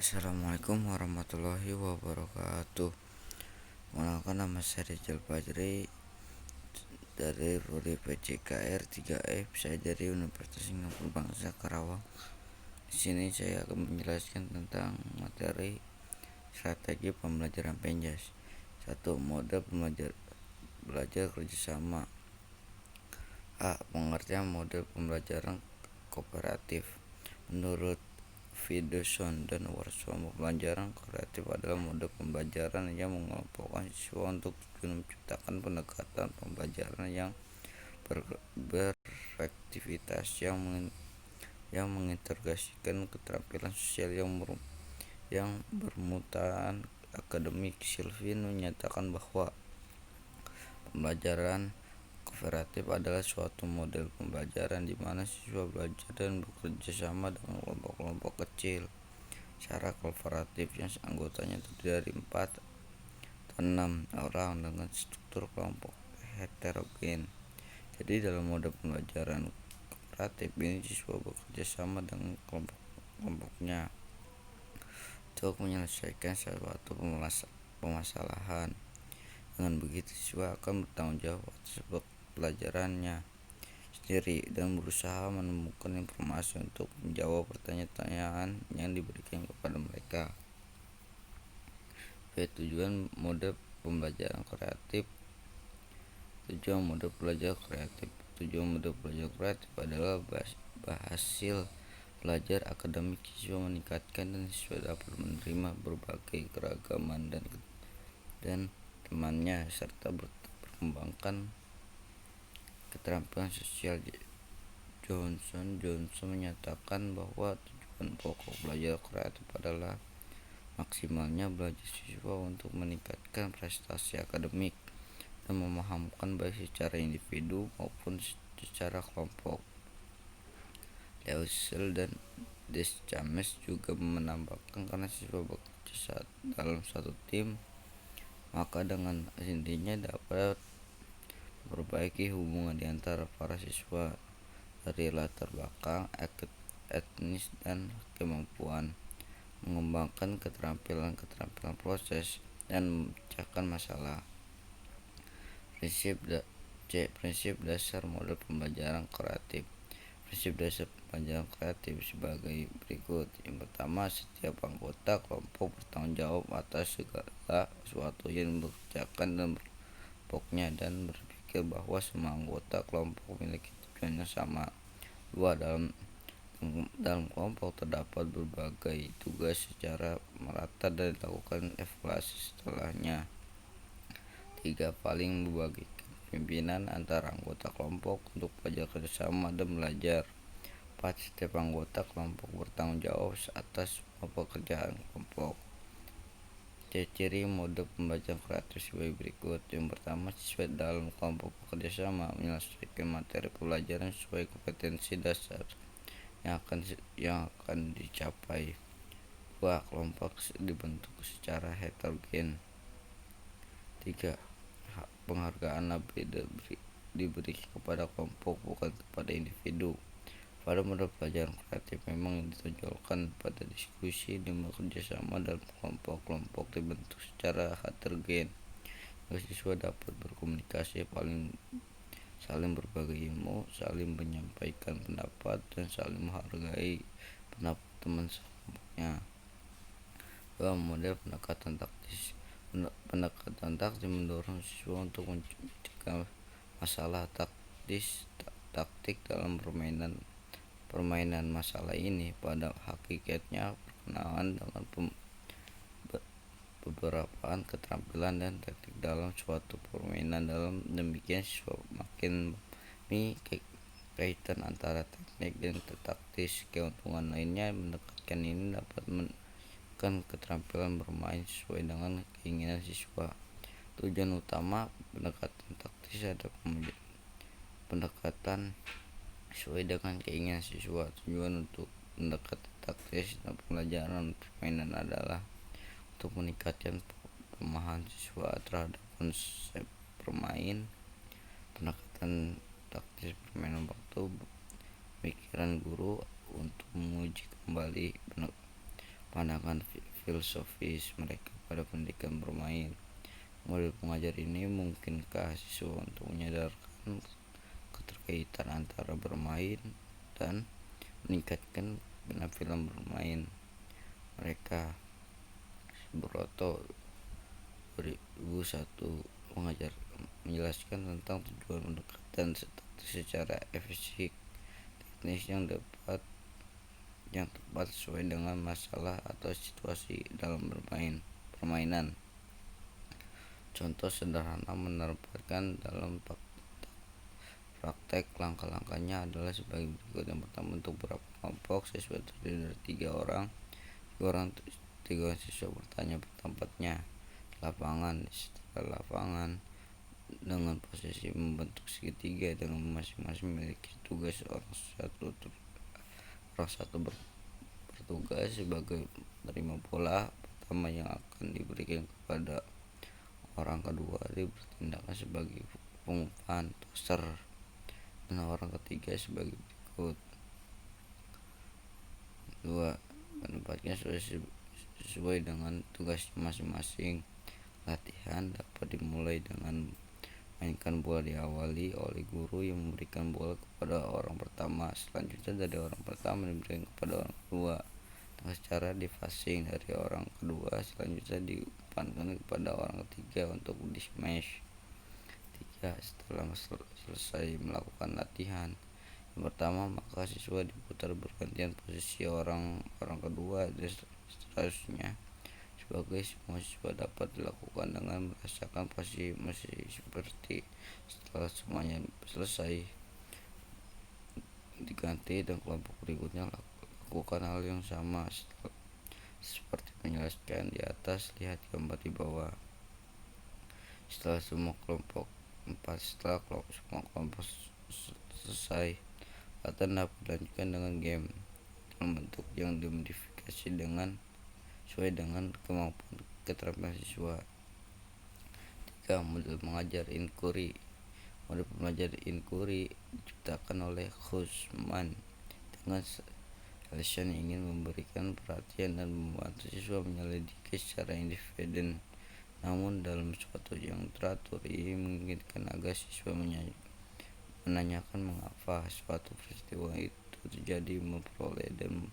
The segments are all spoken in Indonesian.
Assalamualaikum warahmatullahi wabarakatuh. Mengenalkan, nama saya Rizal Fajri dari Prodi PCKR 3F. Saya dari Universitas Singapura Bangsa Karawang. Di sini saya akan menjelaskan tentang materi strategi pembelajaran Penjas. 1. Mode belajar kerjasama. A. Pengertian mode pembelajaran kooperatif. Menurut Videoson dan Warson, pembelajaran kooperatif adalah mode pembelajaran yang mengelompokkan siswa untuk tujuan menciptakan pendekatan pembelajaran yang beraktivitas yang mengintegrasikan keterampilan sosial yang bermuatan akademik. Sylvin menyatakan bahwa pembelajaran kooperatif adalah suatu model pembelajaran di mana siswa belajar dan bekerja sama dengan kelompok-kelompok kecil. Cara kooperatif yang anggotanya terdiri dari 4 atau 6 orang dengan struktur kelompok heterogen. Jadi dalam mode pembelajaran kooperatif ini siswa bekerja sama dengan kelompok-kelompoknya untuk menyelesaikan suatu permasalahan. Dengan begitu siswa akan bertanggung jawab atas pelajarannya sendiri dan berusaha menemukan informasi untuk menjawab pertanyaan-pertanyaan yang diberikan kepada mereka. Tujuan mode pembelajaran kreatif. Tujuan mode belajar kreatif. Tujuan mode belajar kreatif adalah hasil belajar akademik siswa meningkatkan dan siswa dapat menerima berbagai keragaman dan temannya serta berkembangkan keterampilan sosial. Johnson menyatakan bahwa tujuan pokok belajar kreatif adalah maksimalnya belajar siswa untuk meningkatkan prestasi akademik dan memahamkan baik secara individu maupun secara kelompok. Leusel dan Deschames juga menambahkan karena siswa bekerja dalam satu tim, maka dengan sendirinya dapat memperbaiki hubungan di antara para siswa dari latar belakang etnis dan kemampuan mengembangkan keterampilan proses dan memecahkan masalah. Prinsip dasar model pembelajaran kreatif. Prinsip dasar pembelajaran kreatif sebagai berikut. Yang pertama, setiap anggota kelompok bertanggung jawab atas segala sesuatu yang dikerjakan dan kelompoknya dan berpikir bahwa semua anggota kelompok memiliki tujuan yang sama. 2. Dalam kelompok terdapat berbagai tugas secara merata dan dilakukan evaluasi setelahnya. 3. Paling membagikan pimpinan antara anggota kelompok untuk belajar kerjasama dan belajar. 4. Setiap anggota kelompok bertanggung jawab atas semua pekerjaan kelompok. Ciri mode pembelajaran kreatif sebagai berikut. Yang pertama, siswa dalam kelompok bekerja sama menyelesaikan materi pembelajaran sesuai kompetensi dasar yang akan dicapai. 2. Kelompok dibentuk secara heterogen. 3. Penghargaan diberi kepada kelompok bukan kepada individu. Pada model pelajaran kreatif memang ditonjolkan pada diskusi dan bekerja sama dalam kelompok dibentuk secara heterogen. Siswa dapat berkomunikasi, saling berbagi ilmu, saling menyampaikan pendapat, dan saling menghargai pendapat teman sekelompoknya. 2. Model pendekatan taktis. Pendekatan taktis mendorong siswa untuk menciptakan masalah taktik dalam permainan masalah ini pada hakikatnya perkenalan dengan beberapa keterampilan dan taktik dalam suatu permainan. Dalam demikian siswa makin memahami kaitan antara teknik dan taktis. Keuntungan lainnya mendekatkan ini dapat menekan keterampilan bermain sesuai dengan keinginan siswa. Tujuan utama pendekatan taktis adalah pendekatan sesuai dengan keinginan siswa. Tujuan untuk pendekatan taktis dan pembelajaran permainan adalah untuk meningkatkan pemahaman siswa terhadap konsep bermain. Pendekatan taktis permainan waktu pemikiran guru untuk menguji kembali pandangan filosofis mereka pada pendidikan bermain. Model pengajar ini memungkinkan siswa untuk menyadarkan keterkaitan antara bermain dan meningkatkan penampilan bermain mereka. Broto 2001 mengajar menjelaskan tentang tujuan pendekatan secara efisien teknis yang tepat sesuai dengan masalah atau situasi dalam permainan. Contoh sederhana menerapkan dalam praktek langkah-langkahnya adalah sebagai berikut. Yang pertama, untuk beberapa kelompok siswa terdiri dari 3 orang siswa bertanya tempatnya lapangan. Setelah lapangan dengan posisi membentuk segitiga dengan masing-masing memiliki tugas orang satu bertugas sebagai penerima bola pertama yang akan diberikan kepada orang kedua. Dia bertindak sebagai pengumpan toser dan orang ketiga sebagai berikut. 2. Menempatkan sesuai dengan tugas masing-masing. Latihan dapat dimulai dengan mainkan bola, diawali oleh guru yang memberikan bola kepada orang pertama. Selanjutnya dari orang pertama diberikan kepada orang kedua dengan cara passing dari orang kedua. Selanjutnya diumpankan kepada orang ketiga untuk di smash. 3. Setelah selesai melakukan latihan yang pertama, maka siswa diputar bergantian posisi orang kedua dan seterusnya. Sebagai semua siswa dapat dilakukan dengan merasakan posisi seperti. Setelah semuanya selesai diganti dan kelompok berikutnya lakukan hal yang sama seperti menjelaskan di atas. Lihat gambar di bawah. Setelah semua kelompok selesai, latihan dapat dilanjutkan dengan game dalam bentuk yang dimodifikasi sesuai dengan kemampuan keterampilan siswa. 3. Model mengajar inquiry. Model pembelajaran inquiry diciptakan oleh Hussman dengan alasan ingin memberikan perhatian dan membantu siswa menyelidiki secara independen. Namun dalam suatu yang teratur, ini menginginkan agar siswa menanyakan mengapa suatu peristiwa itu terjadi, memperoleh dan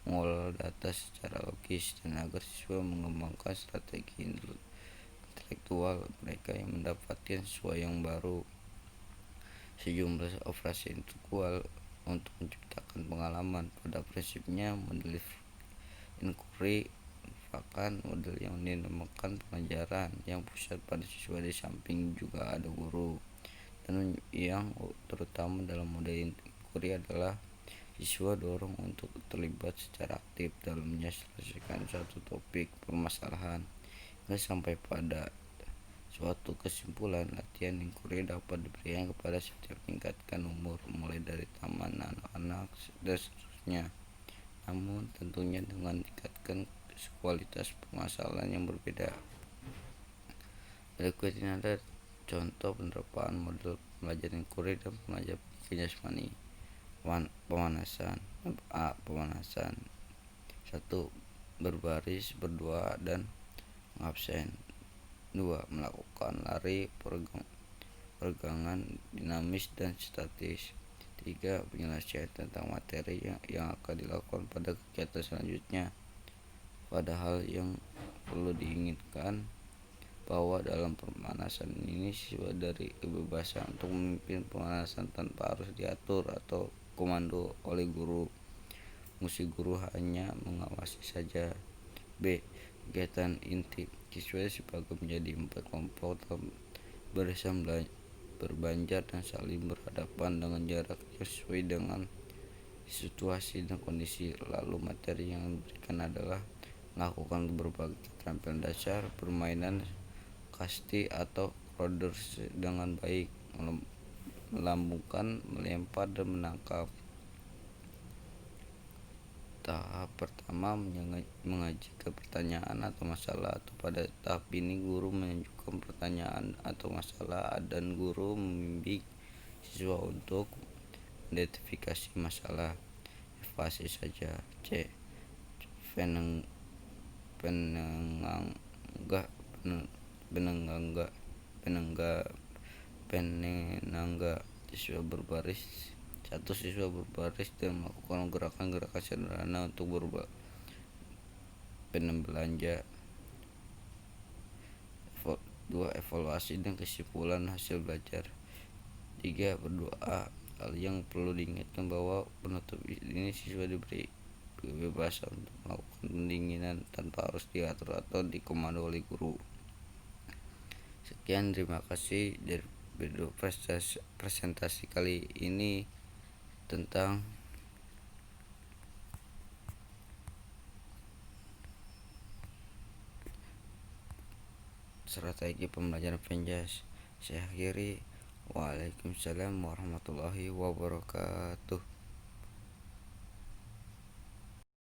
mengolah data secara logis, dan agar siswa mengembangkan strategi intelektual mereka yang mendapatkan siswa yang baru. Sejumlah operasi intelektual untuk menciptakan pengalaman. Pada prinsipnya, model inquiry merupakan model yang dinamakan pengajaran yang pusat pada siswa, di samping juga ada guru, dan yang terutama dalam model inquiry adalah siswa dorong untuk terlibat secara aktif dalam menyelesaikan suatu topik permasalahan hingga sampai pada suatu kesimpulan. Latihan inquiry dapat diberikan kepada setiap tingkatkan umur, mulai dari taman anak-anak dan seterusnya, namun tentunya dengan tingkatkan kualitas permasalahan yang berbeda. Berikut ini ada contoh penerapan model pembelajaran inquiry dan pembelajaran pendidikan jasmani. Pemanasan. Pemanasan. 1. Berbaris, berdua, dan mengabsen. 2. Melakukan lari, peregangan dinamis dan statis. 3. Penyelesaian tentang materi yang akan dilakukan pada kegiatan selanjutnya. Padahal yang perlu diinginkan bahwa dalam pemanasan ini siswa dari kebebasan untuk memimpin pemanasan tanpa harus diatur atau komando oleh guru. Fungsi guru hanya mengawasi saja. B. Kegiatan inti. Siswa dibagi menjadi 4 kelompok dalam barisan berbanjar dan saling berhadapan dengan jarak yang sesuai dengan situasi dan kondisi. Lalu materi yang diberikan adalah melakukan berbagai keterampilan dasar permainan kasti atau roder dengan baik, melambungkan, melempar, dan menangkap. Tahap pertama, mengajukan pertanyaan atau masalah. Atau pada tahap ini guru menunjukkan pertanyaan atau masalah dan guru membimbing siswa untuk identifikasi masalah. Evaluasi saja. C. penenggak penenggak penenggak penenangga siswa berbaris. Satu, siswa berbaris dan melakukan gerakan-gerakan sederhana untuk belanja. 2. Evaluasi dan kesimpulan hasil belajar. 3. Berdoa. Hal yang perlu diingatkan bahwa penutup ini siswa diberi kebebasan untuk melakukan pendinginan tanpa harus diatur atau dikomando oleh guru. Sekian, terima kasih dari video presentasi kali ini tentang strategi pembelajaran Penjas. Saya akhiri. Waalaikumsalam warahmatullahi wabarakatuh.